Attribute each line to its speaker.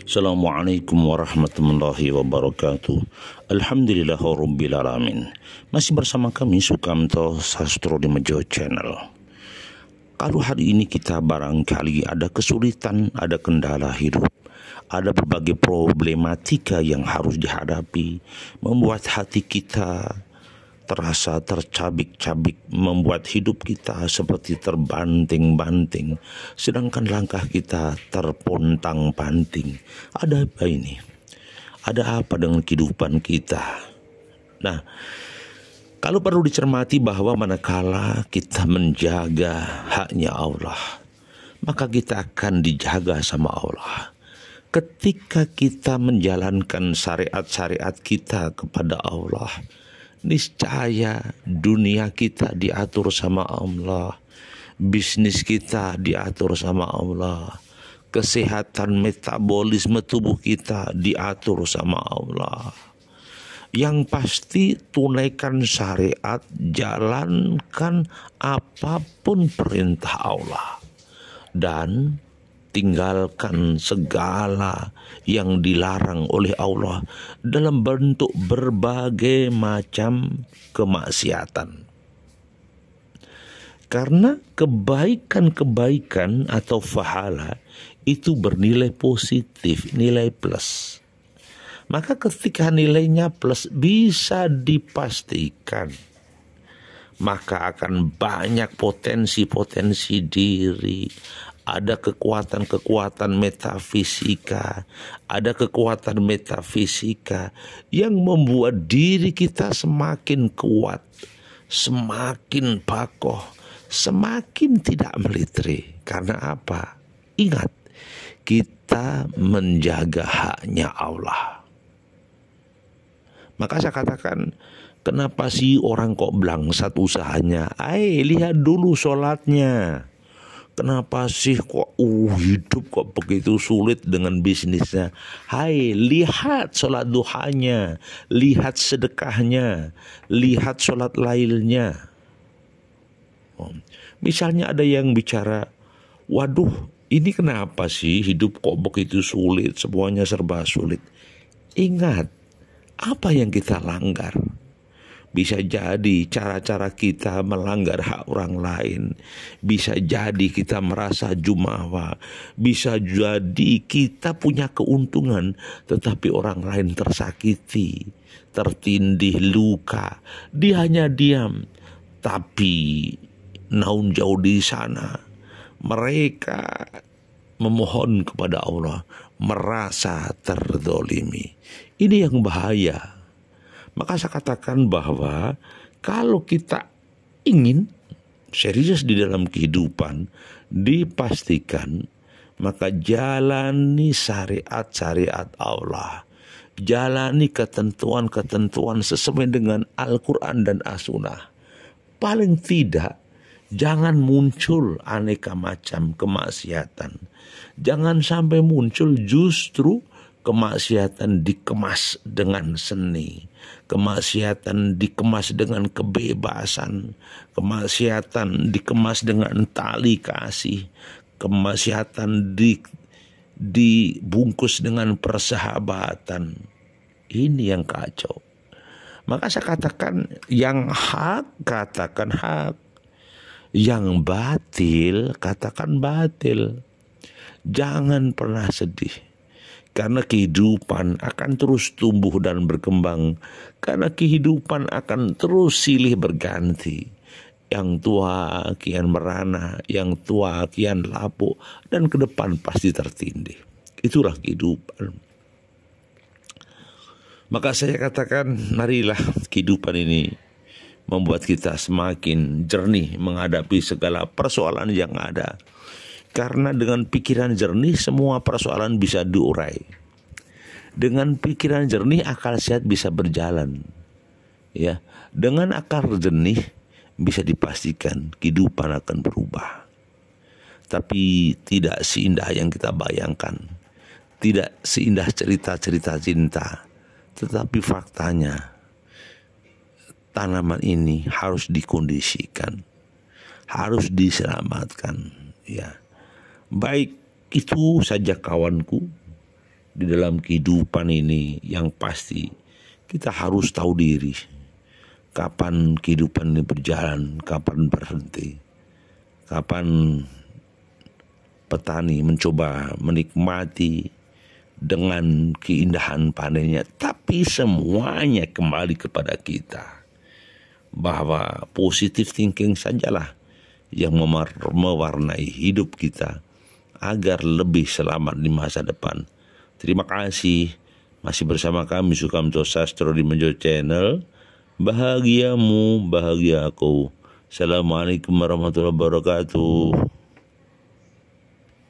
Speaker 1: Assalamualaikum warahmatullahi wabarakatuh. Alhamdulillahirabbil alamin. Masih bersama kami Sukamto Sastro di Mejo Channel. Kalau hari ini kita barangkali ada kesulitan, ada kendala hidup, ada berbagai problematika yang harus dihadapi, membuat hati kita terasa tercabik-cabik, membuat hidup kita seperti terbanting-banting, sedangkan langkah kita terpontang-panting. Ada apa ini? Ada apa dengan kehidupan kita? Nah, kalau perlu dicermati bahwa manakala kita menjaga haknya Allah, maka kita akan dijaga sama Allah. Ketika kita menjalankan syariat-syariat kita kepada Allah, niscaya dunia kita diatur sama Allah, bisnis kita diatur sama Allah, kesehatan metabolisme tubuh kita diatur sama Allah. Yang pasti tunaikan syariat, jalankan apapun perintah Allah, dan tinggalkan segala yang dilarang oleh Allah dalam bentuk berbagai macam kemaksiatan. Karena kebaikan-kebaikan atau pahala itu bernilai positif, nilai plus. Maka ketika nilainya plus bisa dipastikan, maka akan banyak potensi-potensi diri. Ada kekuatan-kekuatan metafisika, ada kekuatan metafisika yang membuat diri kita semakin kuat, semakin kokoh, semakin tidak meliteri. Karena apa? Ingat, kita menjaga haknya Allah. Maka saya katakan, kenapa sih orang kok blangsat usahanya? Lihat dulu sholatnya. Kenapa sih kok hidup kok begitu sulit dengan bisnisnya? Lihat sholat duhanya, lihat sedekahnya, lihat sholat lailnya. Misalnya ada yang bicara, waduh ini kenapa sih hidup kok begitu sulit, semuanya serba sulit. Ingat, apa yang kita langgar? Bisa jadi cara-cara kita melanggar hak orang lain. Bisa jadi kita merasa jumawa. Bisa jadi kita punya keuntungan, tetapi orang lain tersakiti, tertindih, luka. Dia hanya diam. Tapi naun jauh di sana, mereka memohon kepada Allah, merasa terzolimi. Ini yang bahaya. Maka saya katakan bahwa kalau kita ingin serius di dalam kehidupan, dipastikan maka jalani syariat-syariat Allah. Jalani ketentuan-ketentuan sesuai dengan Al-Quran dan As-Sunnah. Paling tidak, jangan muncul aneka macam kemaksiatan. Jangan sampai muncul justru kemaksiatan dikemas dengan seni, kemaksiatan dikemas dengan kebebasan, kemaksiatan dikemas dengan tali kasih, kemaksiatan dibungkus dengan persahabatan. Ini yang kacau. Maka saya katakan yang hak, katakan hak. Yang batil, katakan batil. Jangan pernah sedih. Karena kehidupan akan terus tumbuh dan berkembang. Karena kehidupan akan terus silih berganti. Yang tua kian merana, yang tua kian lapuk, dan ke depan pasti tertindih. Itulah kehidupan. Maka saya katakan, marilah kehidupan ini membuat kita semakin jernih menghadapi segala persoalan yang ada. Karena dengan pikiran jernih semua persoalan bisa diurai. Dengan pikiran jernih akal sehat bisa berjalan. Ya, dengan akal jernih bisa dipastikan kehidupan akan berubah. Tapi tidak seindah yang kita bayangkan. Tidak seindah cerita-cerita cinta. Tetapi faktanya tanaman ini harus dikondisikan, harus diselamatkan, ya. Baik itu saja kawanku, di dalam kehidupan ini yang pasti kita harus tahu diri. Kapan kehidupan ini berjalan, kapan berhenti. Kapan petani mencoba menikmati dengan keindahan panennya, tapi semuanya kembali kepada kita. Bahwa positive thinking sajalah yang mewarnai hidup kita agar lebih selamat di masa depan. Terima kasih masih bersama kami Sukamto Sastro di Menjo Channel. Bahagiamu, bahagia aku. Assalamualaikum warahmatullahi wabarakatuh.